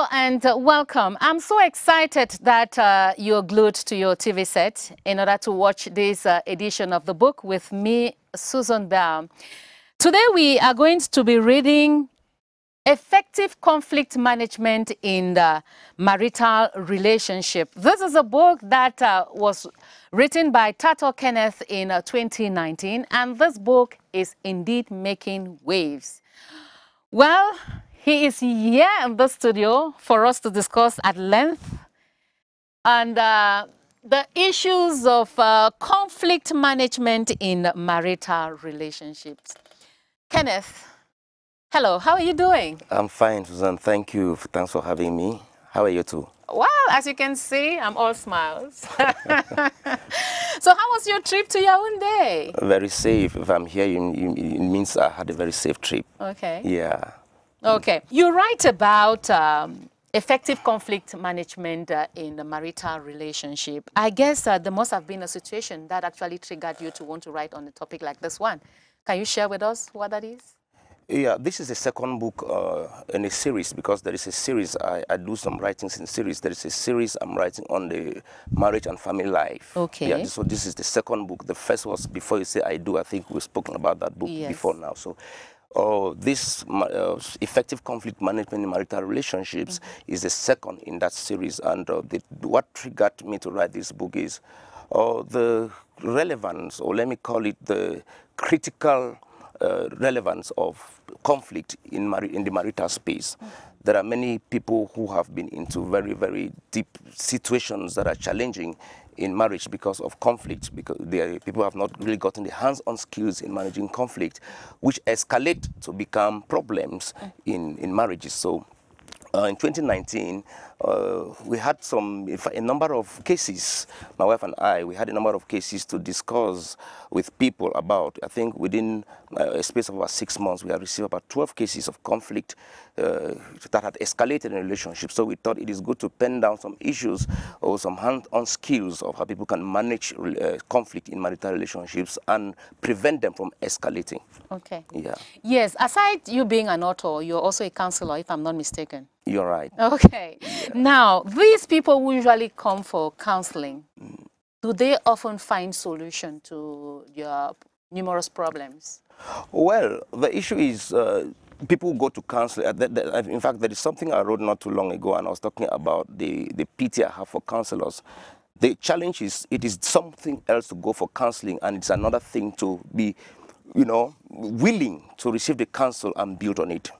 Hello and welcome. I'm so excited that you're glued to your TV set in order to watch this edition of the book with me, Susan Baum. Today we are going to be reading Effective Conflict Management in the Marital Relationship. This is a book that was written by TATOH Kenneth in 2019, and this book is indeed making waves. Well, he is here in the studio for us to discuss at length and the issues of conflict management in marital relationships. Kenneth, hello, how are you doing? I'm fine, Susan. Thank you. Thanks for having me. How are you too? Well, as you can see, I'm all smiles. So how was your trip to Yaoundé? Very safe. If I'm here, it means I had a very safe trip. Okay. Yeah. Okay. You write about effective conflict management in the marital relationship. I guess there must have been a situation that actually triggered you to want to write on a topic like this one. Can you share with us what that is? Yeah, this is the second book in a series, because there is a series. I do some writings in series. There is a series I'm writing on the marriage and family life. Okay. Yeah, so this is the second book. The first was Before You Say I Do. I think we've spoken about that book before now. So this effective conflict management in marital relationships is the second in that series. And what triggered me to write this book is the relevance, or let me call it the critical relevance of conflict in the marital space. There are many people who have been into very, very deep situations that are challenging in marriage because of conflict, because people have not really gotten the hands-on skills in managing conflict, which escalate to become problems in marriages. So in 2019, we had a number of cases, my wife and I, we had a number of cases to discuss with people about. I think within a space of about 6 months, we have received about 12 cases of conflict that had escalated in a relationship. So we thought it is good to pen down some issues or some hands-on skills of how people can manage conflict in marital relationships and prevent them from escalating. Okay. Yeah. Yes, aside you being an author, you're also a counselor, if I'm not mistaken. You're right. Okay. Yeah. Now, these people who usually come for counseling, do they often find solution to your numerous problems? Well, the issue is people go to counseling. In fact, there is something I wrote not too long ago, and I was talking about the pity I have for counselors. The challenge is it is something else to go for counseling, and it's another thing to be, willing to receive the counsel and build on it.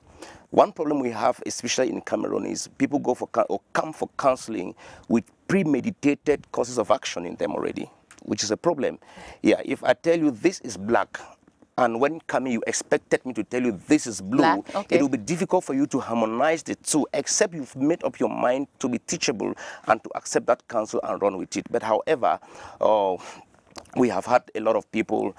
One problem we have, especially in Cameroon, is people go for or come for counseling with premeditated courses of action in them already, which is a problem. Yeah, if I tell you this is black, and when coming you expected me to tell you this is blue, it will be difficult for you to harmonize the two, except you've made up your mind to be teachable and to accept that counsel and run with it. But however, we have had a lot of people,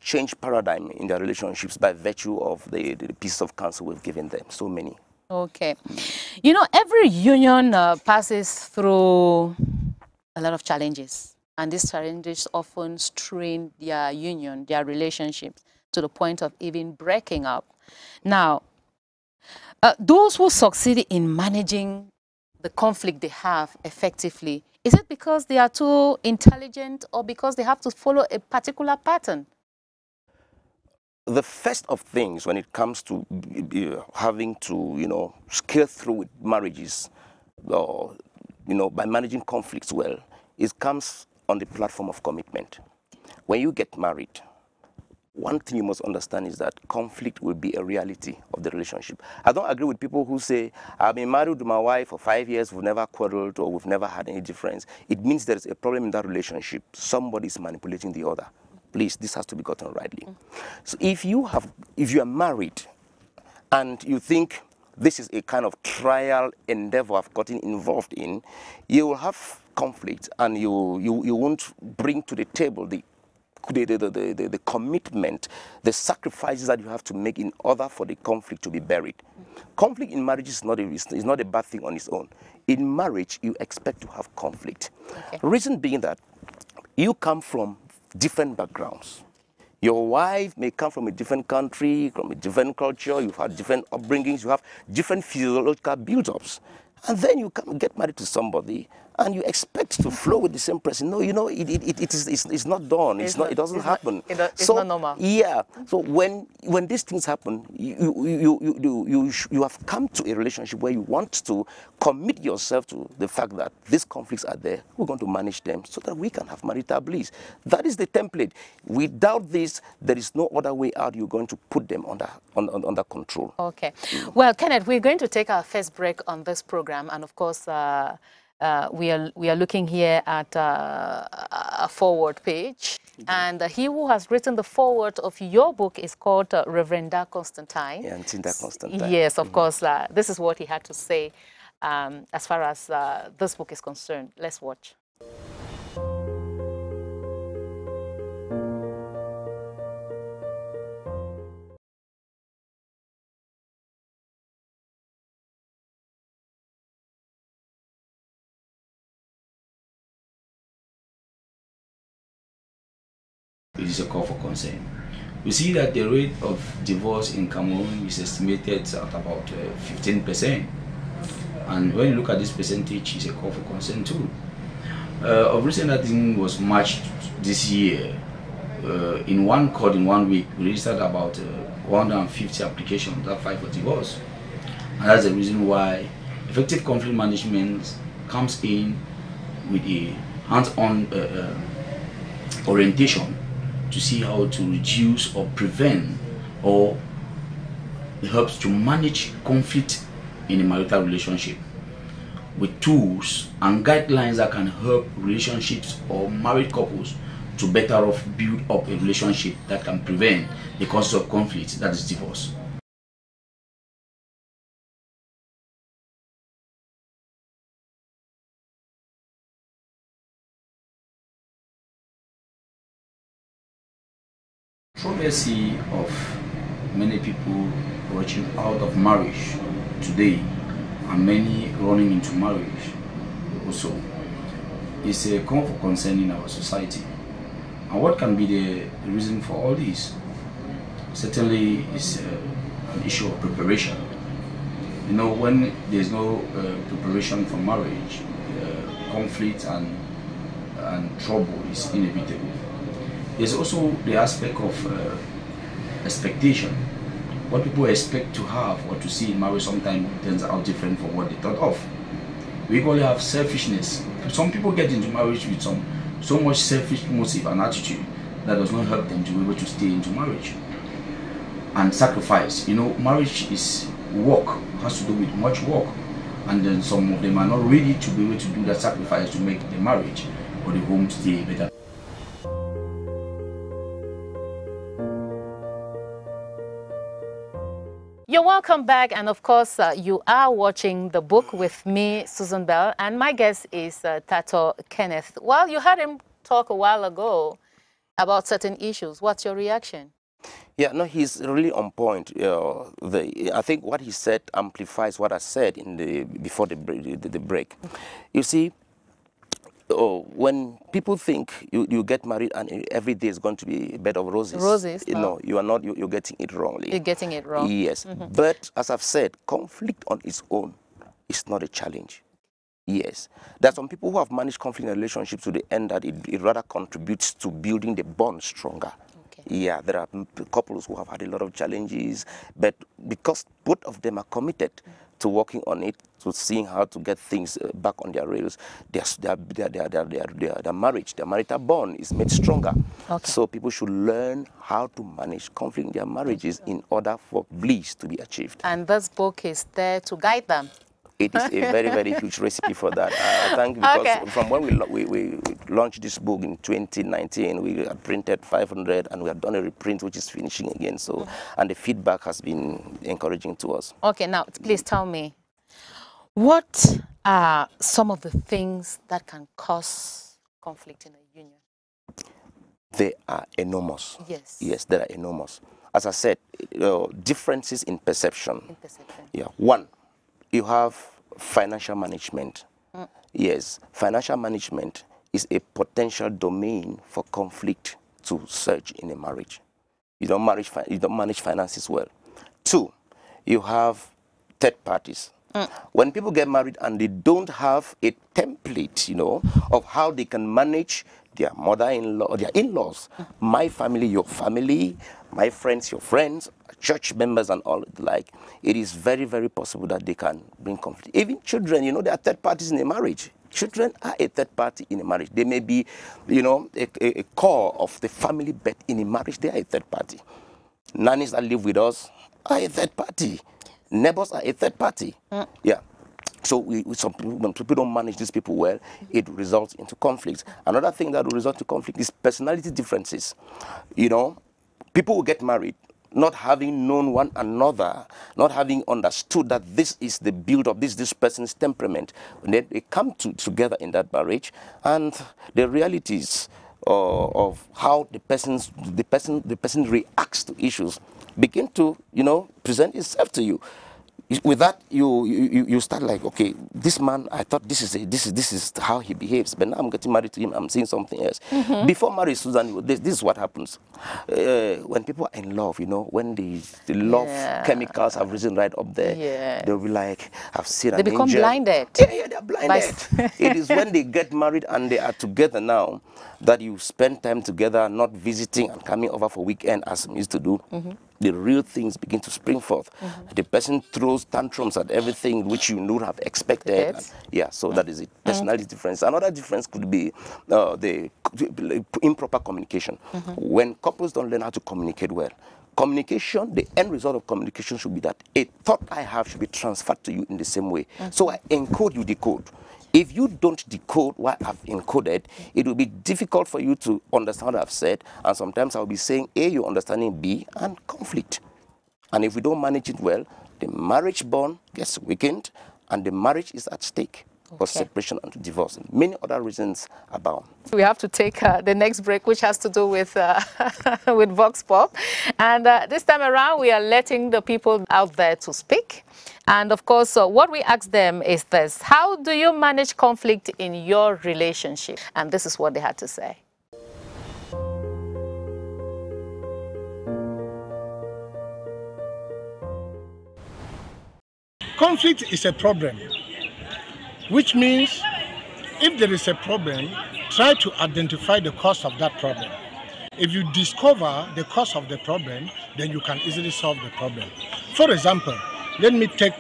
change paradigm in their relationships by virtue of the piece of counsel we've given them. So many. Okay. Every union passes through a lot of challenges, and these challenges often strain their union, their relationships, to the point of even breaking up. Now, those who succeed in managing the conflict they have effectively, is it because they are too intelligent or because they have to follow a particular pattern? The first of things when it comes to having to, scale through with marriages, or, by managing conflicts well, it comes on the platform of commitment. When you get married, one thing you must understand is that conflict will be a reality of the relationship. I don't agree with people who say, I've been married to my wife for 5 years, we've never quarreled or we've never had any difference. It means there is a problem in that relationship. Somebody is manipulating the other. Please, this has to be gotten rightly. So if you are married and you think this is a kind of trial endeavor I've gotten involved in, you will have conflict and you won't bring to the table the commitment, the sacrifices that you have to make in order for the conflict to be buried. Conflict in marriage is not a bad thing on its own. In marriage, you expect to have conflict. Okay. Reason being that you come from different backgrounds. Your wife may come from a different country, from a different culture, you've had different upbringings, you have different physiological build-ups. And then you come get married to somebody and you expect to flow with the same person. No, you know, it's not done. It doesn't happen. It's not normal. Yeah. So when these things happen, you have come to a relationship where you want to commit yourself to the fact that these conflicts are there. We're going to manage them so that we can have marital bliss. That is the template. Without this, there is no other way out. You're going to put them under control. Okay. Well, Kenneth, we're going to take our first break on this program, and of course, we are looking here at a forward page, and he who has written the forward of your book is called Reverend Constantine. Yeah, Tinda Constantine. Yes, of course. This is what he had to say as far as this book is concerned. Let's watch. It is a call for concern. We see that the rate of divorce in Cameroon is estimated at about 15%. And when you look at this percentage, it's a call for concern too. Of recent, I think was March this year. In one court in 1 week, we registered about 150 applications that filed for divorce. And that's the reason why effective conflict management comes in with a hands-on orientation to see how to reduce or prevent, or it helps to manage conflict in a marital relationship with tools and guidelines that can help relationships or married couples to better off build up a relationship that can prevent the causes of conflict, that is divorce. Controversy of many people rushing out of marriage today and many running into marriage also is a cause for concern in our society. And what can be the reason for all this? Certainly is an issue of preparation. You know, when there's no preparation for marriage, conflict and trouble is inevitable. There's also the aspect of expectation. What people expect to have or to see in marriage sometimes turns out different from what they thought of. We equally have selfishness. Some people get into marriage with so much selfish motive and attitude that does not help them to be able to stay into marriage. And sacrifice. You know, marriage is work, has to do with much work. And then some of them are not ready to be able to do that sacrifice to make the marriage or the home stay better. You're welcome back, and of course, you are watching the book with me, Susan Bell, and my guest is TATOH Kenneth. Well, you heard him talk a while ago about certain issues. What's your reaction? Yeah, no, he's really on point. I think what he said amplifies what I said before the break. You see, when people think you get married and every day is going to be a bed of roses, you know, you are not. You're getting it wrongly. You're getting it wrong. Yes, but as I've said, conflict on its own is not a challenge. Yes, there are some people who have managed conflict in relationships to the end that it rather contributes to building the bond stronger. Okay. Yeah, there are couples who have had a lot of challenges, but because both of them are committed to working on it, to seeing how to get things back on their rails, their marriage, their marital bond is made stronger. Okay. So people should learn how to manage conflict in their marriages in order for bliss to be achieved. And this book is there to guide them. It is a very, very huge recipe for that. I think because from when we launched this book in 2019, we had printed 500 and we have done a reprint which is finishing again. So, and the feedback has been encouraging to us. Okay, now please tell me, what are some of the things that can cause conflict in a union? They are enormous. Yes. Yes, they are enormous. As I said, differences in perception. Yeah. One, you have financial management. Yes, financial management is a potential domain for conflict to surge in a marriage. You don't manage finances well. Two, you have third parties. When people get married and they don't have a template, you know, of how they can manage their mother-in-law, their in-laws, my family, your family, my friends, your friends, church members and all the like, it is very, very possible that they can bring conflict. Even children, you know, there are third parties in a marriage. Children are a third party in a marriage. They may be, you know, a core of the family, but in a marriage, they are a third party. Nannies that live with us are a third party. Neighbors are a third party. Yeah. So when people don't manage these people well, it results into conflicts. Another thing that will result to conflict is personality differences. You know, people will get married not having known one another, not having understood that this is the build-up, this person's temperament. And then they come together in that marriage, and the realities of how the person reacts to issues begin to, you know, present itself to you. With that, you start like, okay, this man, I thought this is how he behaves, but now I'm getting married to him, I'm seeing something else. Before marriage, Susan, this is what happens when people are in love. You know, when the love chemicals have risen right up there, they'll be like, I've seen an angel. They become blinded. Yeah, they're blinded. It is when they get married and they are together now that you spend time together, not visiting and coming over for weekend as we used to do. The real things begin to spring forth. The person throws tantrums at everything which you would have expected. Yeah, so that is it. Personality difference. Another difference could be the improper communication. When couples don't learn how to communicate well, communication, the end result of communication should be that a thought I have should be transferred to you in the same way. So I encode, you decode. If you don't decode what I've encoded, it will be difficult for you to understand what I've said. And sometimes I'll be saying A, you're understanding B, and conflict. And if we don't manage it well, the marriage bond gets weakened, and the marriage is at stake for separation and divorce. And many other reasons abound. We have to take the next break, which has to do with with Vox Pop. And this time around, we are letting the people out there to speak. And of course, what we ask them is this: how do you manage conflict in your relationship? And this is what they had to say. Conflict is a problem, which means if there is a problem, try to identify the cause of that problem. If you discover the cause of the problem, then you can easily solve the problem. For example, let me take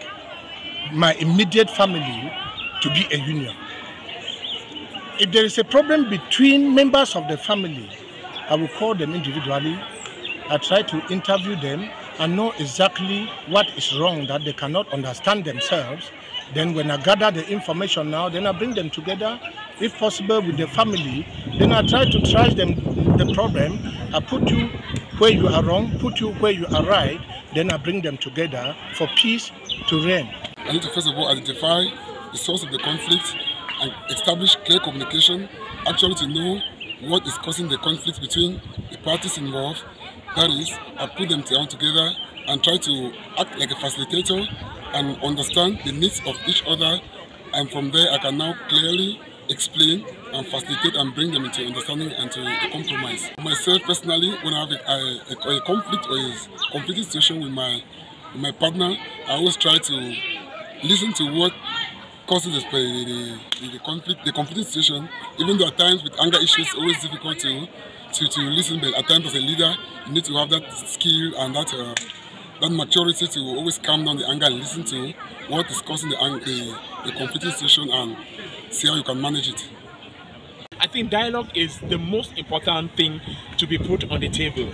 my immediate family to be a union. If there is a problem between members of the family, I will call them individually. I try to interview them and know exactly what is wrong that they cannot understand themselves. Then when I gather the information now, then I bring them together, if possible with the family. Then I try to trash them the problem. I put you where you are wrong, put you where you are right. Then I bring them together for peace to reign. I need to first of all identify the source of the conflict and establish clear communication, actually to know what is causing the conflict between the parties involved. That is, I put them down together and try to act like a facilitator and understand the needs of each other, and from there I can now clearly explain and facilitate and bring them into understanding and to a compromise. Myself personally, when I have a conflict or a conflicting situation with my partner, I always try to listen to what causes the conflicting situation. Even though at times with anger issues it's always difficult to listen, but at times as a leader you need to have that skill and that maturity to always calm down the anger and listen to what is causing the conflicting situation and see how you can manage it. I think dialogue is the most important thing to be put on the table.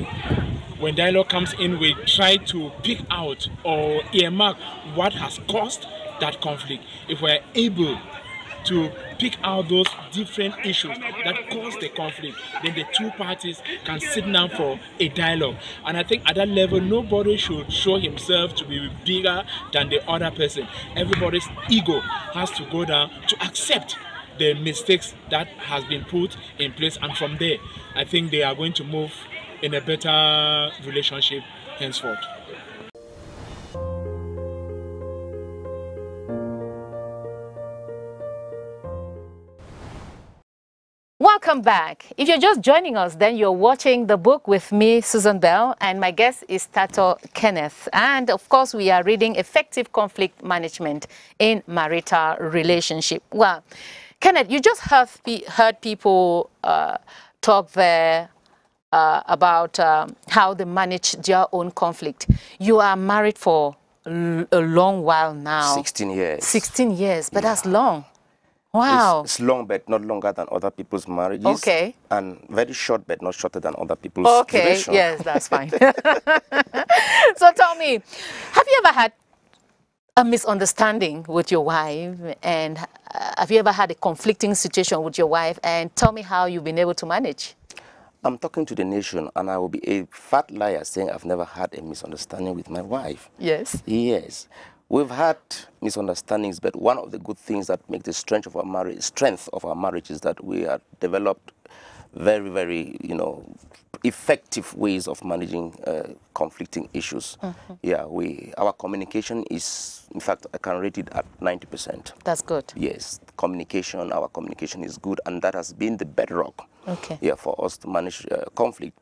When dialogue comes in, we try to pick out or earmark what has caused that conflict. If we're able to pick out those different issues that cause the conflict, then the two parties can sit down for a dialogue. And I think at that level, nobody should show himself to be bigger than the other person. Everybody's ego has to go down to accept the mistakes that has been put in place, and from there, I think they are going to move in a better relationship henceforth. Welcome Welcome back. If you're just joining us, then you're watching The Book with me, Susan Bell, and my guest is TATOH Kenneth. And of course, we are reading Effective Conflict Management in Marital Relationship. Well, Kenneth, you just heard people talk there about how they manage their own conflict. You are married for a long while now. 16 years. 16 years, but that's long. Wow. It's long, but not longer than other people's marriages. Okay. And very short, but not shorter than other people's duration. Yes, that's fine. So tell me, have you ever had a misunderstanding with your wife? And have you ever had a conflicting situation with your wife? And tell me how you've been able to manage. I'm talking to the nation, and I will be a fat liar saying I've never had a misunderstanding with my wife. Yes. Yes. We've had misunderstandings, but one of the good things that make the strength of our marriage is that we have developed very, very, effective ways of managing conflicting issues. Mm-hmm. Yeah, our communication is, in fact, I can rate it at 90%. That's good. Yes, our communication is good, and that has been the bedrock. Okay. Yeah, for us to manage conflict.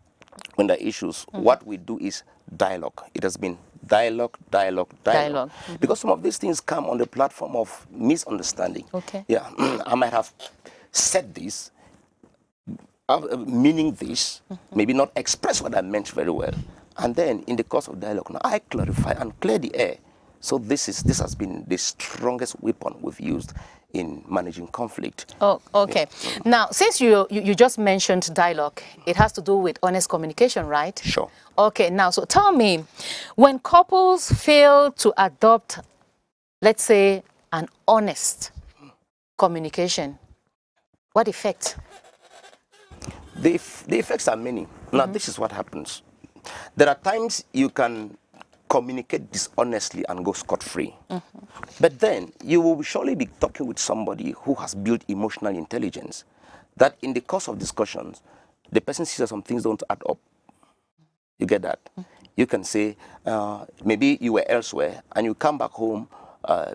When there are issues, what we do is dialogue. It has been dialogue. Mm-hmm. Because some of these things come on the platform of misunderstanding. Okay. Yeah, I might have said this, meaning this, maybe not express what I meant very well. And then in the course of dialogue, now I clarify and clear the air. So this has been the strongest weapon we've used in managing conflict. Oh, okay. Yeah. Now, since you just mentioned dialogue, it has to do with honest communication, right? Sure. Okay, now, so tell me, when couples fail to adopt, let's say, an honest communication, what effect? The effects are many. Now, this is what happens. There are times you can communicate dishonestly and go scot-free. But then you will surely be talking with somebody who has built emotional intelligence, that in the course of discussions, the person sees that some things don't add up. You get that? You can say, maybe you were elsewhere and you come back home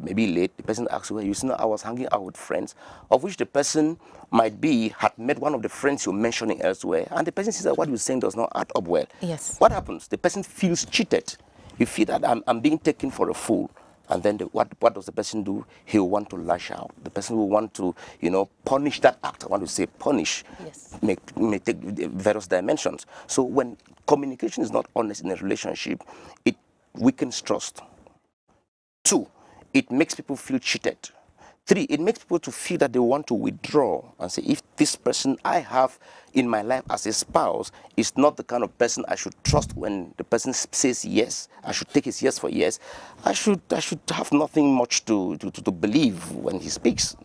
maybe late. The person asks you, well, I was hanging out with friends, of which the person had met one of the friends you're mentioning elsewhere, and the person sees that what you're saying does not add up well. Yes. What happens? The person feels cheated. You feel that I'm being taken for a fool. And then what does the person do? He'll want to lash out. The person will want to, punish that act. I want to say punish. Yes. May take various dimensions. So when communication is not honest in a relationship, it weakens trust. 2, it makes people feel cheated. 3, it makes people to feel that they want to withdraw and say, if this person I have in my life as a spouse is not the kind of person I should trust when the person says yes, I should take his yes for yes, I should have nothing much to believe when he speaks.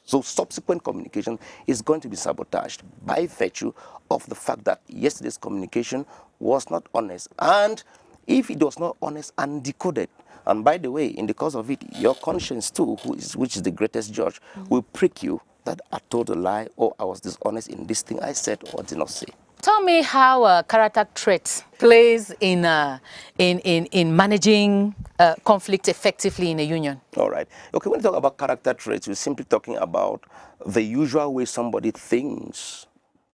So subsequent communication is going to be sabotaged by virtue of the fact that yesterday's communication was not honest. And if it was not honest and decoded, and by the way, in the course of it, your conscience too, which is the greatest judge, will prick you that I told a lie or I was dishonest in this thing I said or did not say. Tell me how character traits plays in managing conflict effectively in a union. All right. Okay, when we talk about character traits, we're simply talking about the usual way somebody thinks,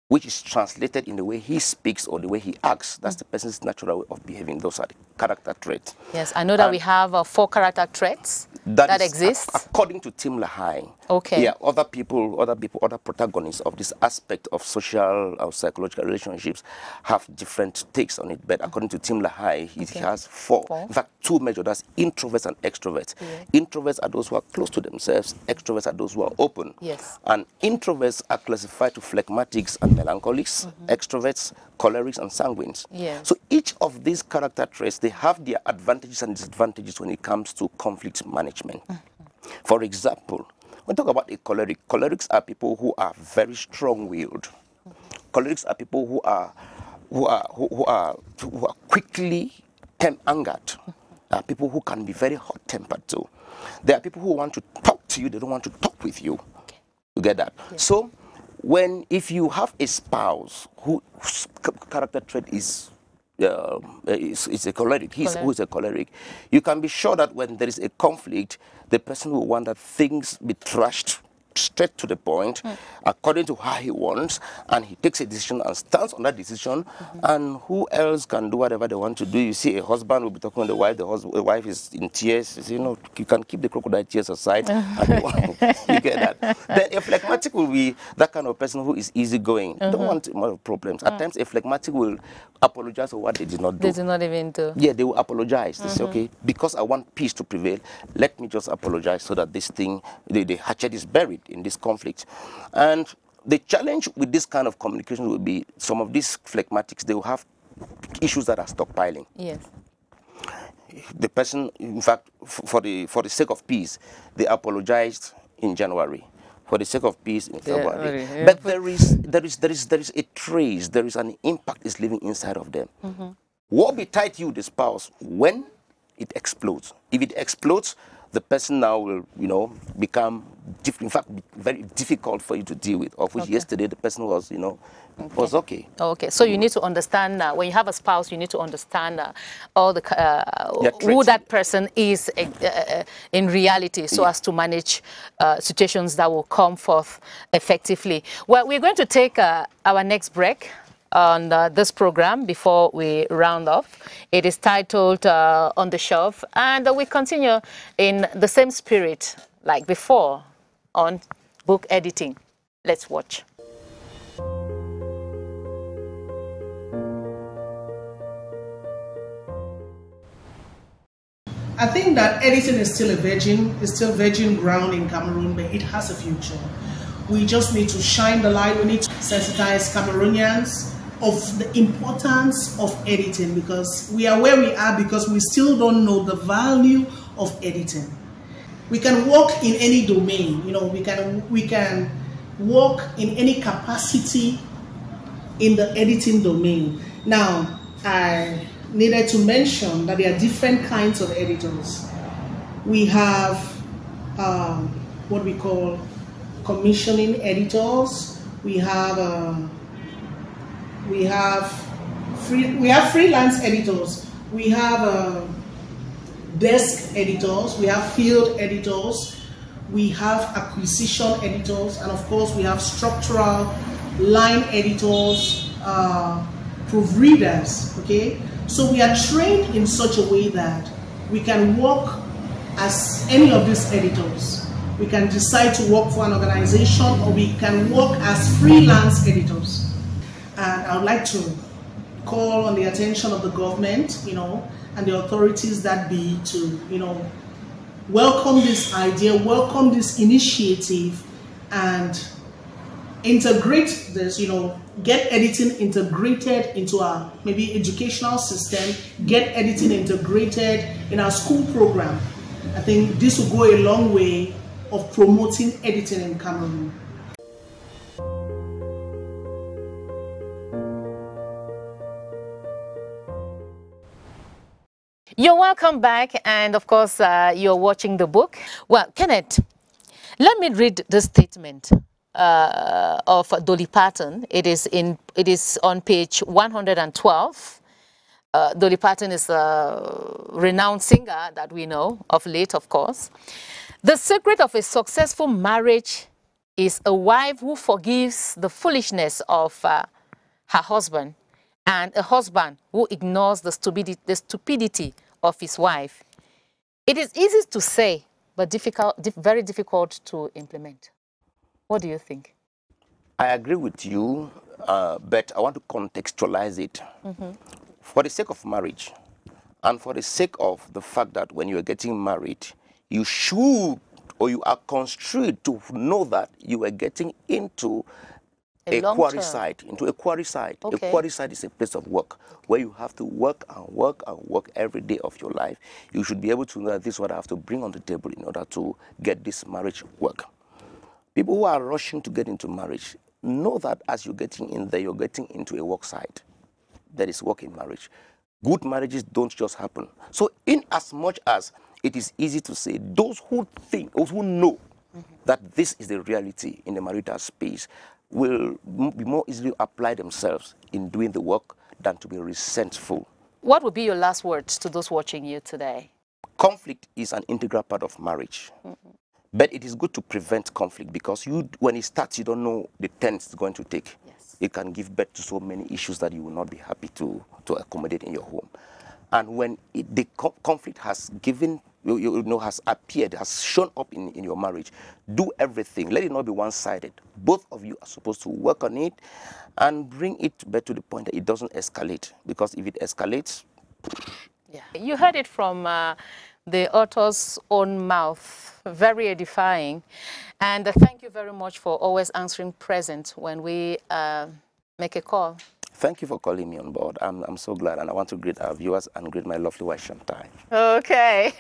which is translated in the way he speaks or the way he acts. That's the person's natural way of behaving. Those are the character traits. Yes, I know that we have 4 character traits that exist. According to Tim LaHaye. Okay. Yeah, other protagonists of this aspect of social or psychological relationships have different takes on it. But according to Tim LaHaye, he has 4. In fact, 2 major. That's introverts and extroverts. Yeah. Introverts are those who are close to themselves. Extroverts are those who are open. Yes. And introverts are classified to phlegmatics and melancholics, extroverts, cholerics, and sanguines. Yes. So each of these character traits, they have their advantages and disadvantages when it comes to conflict management. For example, when we talk about a choleric, cholerics are people who are very strong-willed. Cholerics are people who are quickly angered. People who can be very hot-tempered too. There are people who want to talk to you, they don't want to talk with you. Okay. You get that? Yes. So if you have a spouse whose character trait is a choleric, who is a choleric, you can be sure that when there is a conflict, the person will want that things be trashed straight to the point, according to how he wants, and he takes a decision and stands on that decision, and who else can do whatever they want to do? You see a husband will be talking to the wife, the wife is in tears, you say, you know, you can keep the crocodile tears aside, and you get that. Then a phlegmatic will be that kind of person who is easygoing, don't want a lot of problems. At times a phlegmatic will apologize for what they did not do. They did not even do. Yeah, they will apologize. They say, okay, because I want peace to prevail, let me just apologize so that this thing, the hatchet is buried in this conflict. And the challenge with this kind of communication will be some of these phlegmatics, they will have issues that are stockpiling. Yes. The person, in fact, for the sake of peace, they apologized in January. For the sake of peace in February. Yeah. But there is a trace, there is an impact is living inside of them. What betide you, the spouse, when it explodes? If it explodes, the person now will, you know, become, in fact, very difficult for you to deal with. Of which yesterday the person was, you know, was okay. Okay, so you need to understand when you have a spouse, you need to understand all the who that person is in reality, so as to manage situations that will come forth effectively. Well, we're going to take our next break on this program before we round off. It is titled On the Shelf, and we continue in the same spirit like before on book editing. Let's watch. I think that editing is still virgin ground in Cameroon, but it has a future. We just need to shine the light. We need to sensitize Cameroonians of the importance of editing, because we are where we are because we still don't know the value of editing. We can work in any domain, you know, we can work in any capacity in the editing domain. Now, I needed to mention that there are different kinds of editors. We have what we call commissioning editors. We have freelance editors. We have desk editors. We have field editors. We have acquisition editors, and of course we have structural line editors, proofreaders. Okay, so we are trained in such a way that we can work as any of these editors. We can decide to work for an organization, or we can work as freelance editors. And I would like to call on the attention of the government, you know, and the authorities that be to, you know, welcome this idea, welcome this initiative, and integrate this, you know, get editing integrated into our maybe educational system, get editing integrated in our school program. I think this will go a long way of promoting editing in Cameroon. You're welcome back, and of course you're watching the book. Well, Kenneth, let me read the statement of Dolly Parton. It is on page 112. Dolly Parton is a renowned singer that we know of late, of course. The secret of a successful marriage is a wife who forgives the foolishness of her husband, and a husband who ignores the stupidity of his wife. It is easy to say, but very difficult to implement. What do you think? I agree with you, but I want to contextualize it. For the sake of marriage, and for the sake of the fact that when you are getting married, you should, or you are constrained to know that you are getting into a quarry site, A quarry site is a place of work where you have to work and work and work every day of your life. You should be able to know that this is what I have to bring on the table in order to get this marriage work. People who are rushing to get into marriage know that as you're getting in there, you're getting into a work site. There is work in marriage. Good marriages don't just happen. So in as much as it is easy to say, those who think, those who know that this is the reality in the marital space will be more easily apply themselves in doing the work than to be resentful. What would be your last words to those watching you today? Conflict is an integral part of marriage. But it is good to prevent conflict, because when it starts, you don't know the turn it's going to take. Yes. It can give birth to so many issues that you will not be happy to accommodate in your home. And when the conflict has has appeared, has shown up in your marriage, do everything. Let it not be one-sided. Both of you are supposed to work on it and bring it back to the point that it doesn't escalate. Because if it escalates... Yeah. You heard it from the author's own mouth. Very edifying. And thank you very much for always answering present when we make a call. Thank you for calling me on board. I'm so glad, and I want to greet our viewers and greet my lovely wife, Chantal. Okay.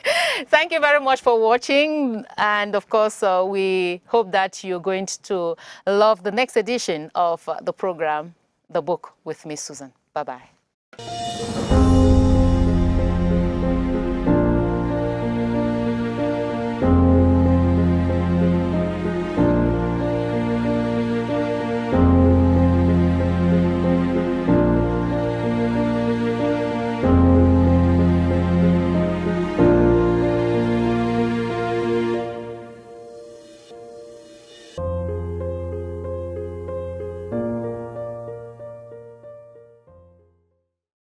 Thank you very much for watching. And of course, we hope that you're going to love the next edition of the program, The Book with Miss Susan. Bye-bye.